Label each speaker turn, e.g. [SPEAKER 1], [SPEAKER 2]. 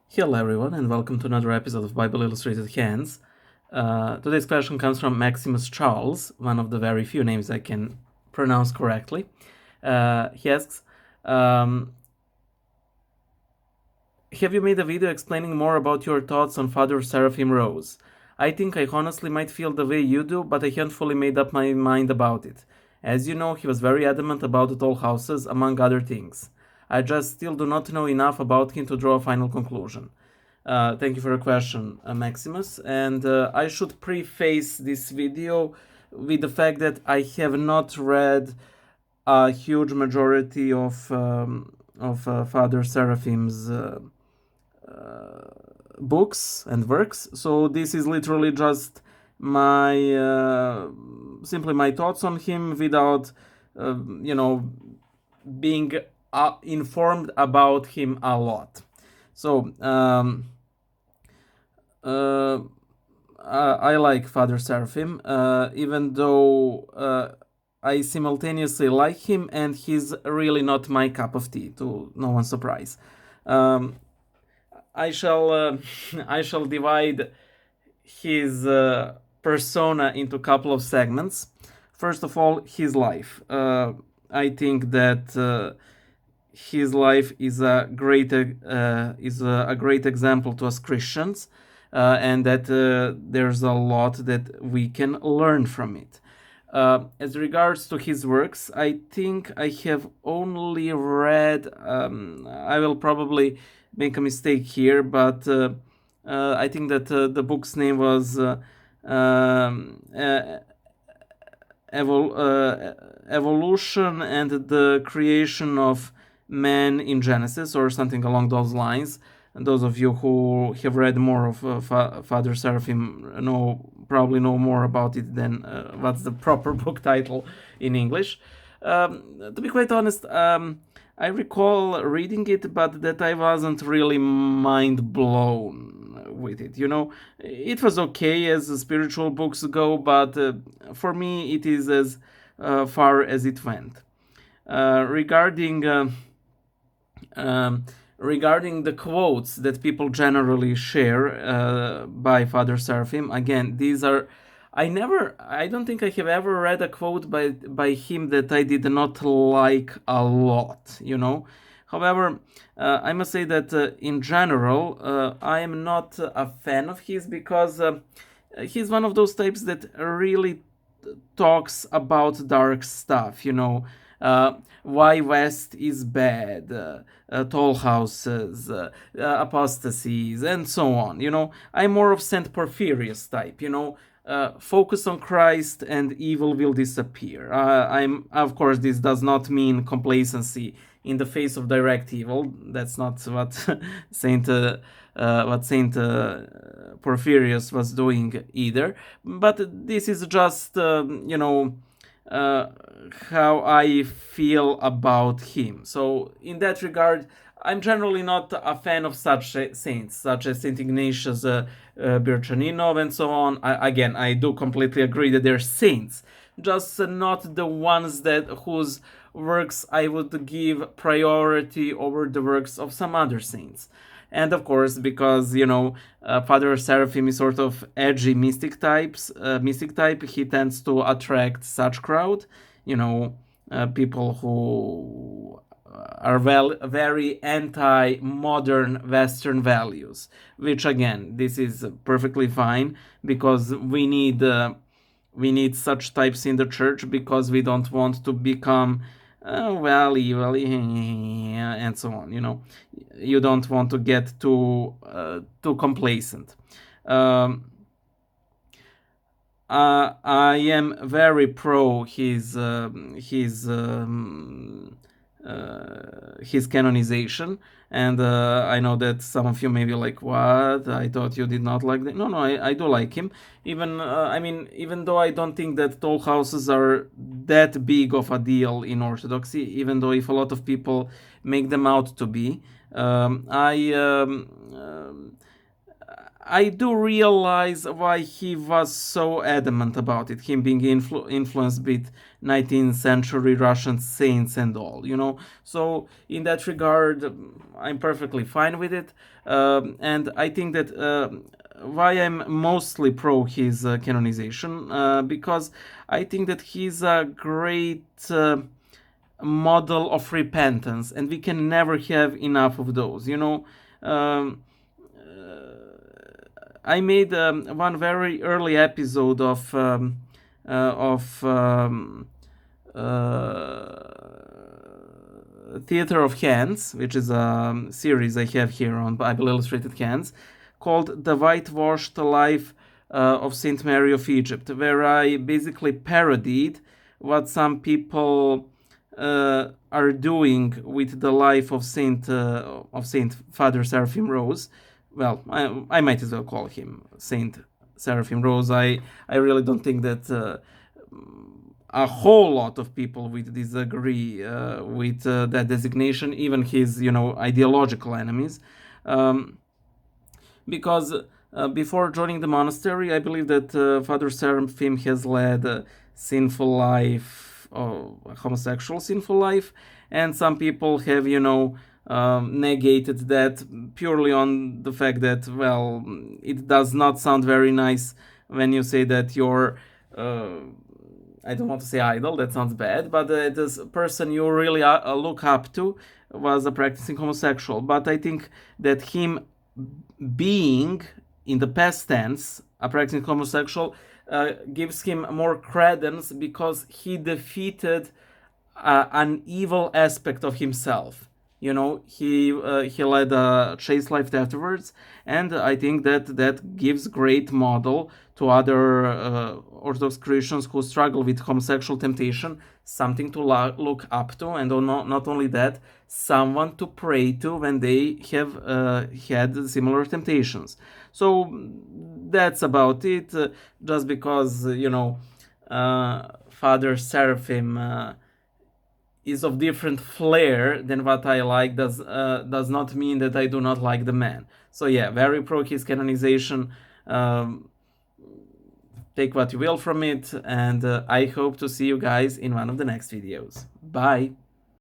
[SPEAKER 1] Hello everyone and welcome to another episode of Bible Illustrated Hands. Today's question comes from Maximus Charles, one of the very few names I can pronounce correctly. He asks, have you made a video explaining more about your thoughts on Father Seraphim Rose? I think I honestly might feel the way you do, but I haven't fully made up my mind about it. As you know, he was very adamant about the tall houses, among other things. I just still do not know enough about him to draw a final conclusion. Thank you for the question, Maximus. And I should preface this video with the fact that I have not read a huge majority of Father Seraphim's books and works. So this is literally just my simply my thoughts on him without being informed about him a lot. So I like Father Seraphim, even though I simultaneously like him, and he's really not my cup of tea. To no one's surprise, I shall I shall divide his persona into a couple of segments. First of all, his life. I think that his life is a great example to us Christians, and that there's a lot that we can learn from it. As regards to his works, I think I have only read. I will probably make a mistake here, but I think that the book's name was Evolution and the Creation of Man in Genesis, or something along those lines. And those of you who have read more of Father Seraphim probably know more about it than what's the proper book title in English. To be quite honest, I recall reading it, but that I wasn't really mind blown with it. It was okay as spiritual books go, but for me, it is as far as it went. Regarding the quotes that people generally share by Father Seraphim, again, these are. I don't think I have ever read a quote by him that I did not like a lot, However, I must say that in general, I am not a fan of his because he's one of those types that really talks about dark stuff, why West is bad, tall houses, apostasies, and so on. I'm more of Saint Porphyrius type. Focus on Christ and evil will disappear. Of course, this does not mean complacency in the face of direct evil. That's not what Saint Porphyrius was doing either. But this is just how I feel about him. So in that regard, I'm generally not a fan of such saints, such as Saint Ignatius Birchaninov and so on. I do completely agree that they're saints, just not the ones whose works I would give priority over the works of some other saints. And of course, because Father Seraphim is sort of edgy mystic type, he tends to attract such crowd, people who are very anti-modern Western values, which again, this is perfectly fine because we need such types in the church because we don't want to become evil, and so on. You don't want to get too complacent. I am very pro his canonization, and I know that some of you may be like, "What? I thought you did not like that." No, I do like him. Even though I don't think that tall houses are that big of a deal in Orthodoxy, even though if a lot of people make them out to be, I do realize why he was so adamant about it, him being influenced with 19th century Russian saints and all, you know. So, in that regard, I'm perfectly fine with it. And I think that why I'm mostly pro his canonization, because I think that he's a great model of repentance, and we can never have enough of those, you know. Um, I made one very early episode of Theater of Hands, which is a series I have here on Bible Illustrated Hands, called The Whitewashed Life of Saint Mary of Egypt, where I basically parodied what some people are doing with the life of Saint Father Seraphim Rose. Well, I might as well call him Saint Seraphim Rose. I really don't think that a whole lot of people would disagree with that designation, even his, you know, ideological enemies. Because before joining the monastery, I believe that Father Seraphim has led a sinful life, a homosexual sinful life, and some people have, you know, negated that purely on the fact that, well, it does not sound very nice when you say that your I don't want to say idol, that sounds bad, but this person you really look up to was a practicing homosexual. But I think that him being in the past tense a practicing homosexual gives him more credence, because he defeated an evil aspect of himself. You know, he led a chaste life afterwards, and I think that gives great model to other Orthodox Christians who struggle with homosexual temptation, something to look up to, and not only that, someone to pray to when they have had similar temptations. So that's about it. Just because you know, Father Seraphim is of different flair than what I like does not mean that I do not like the man. So yeah, very pro his canonization. Take what you will from it, and I hope to see you guys in one of the next videos. Bye!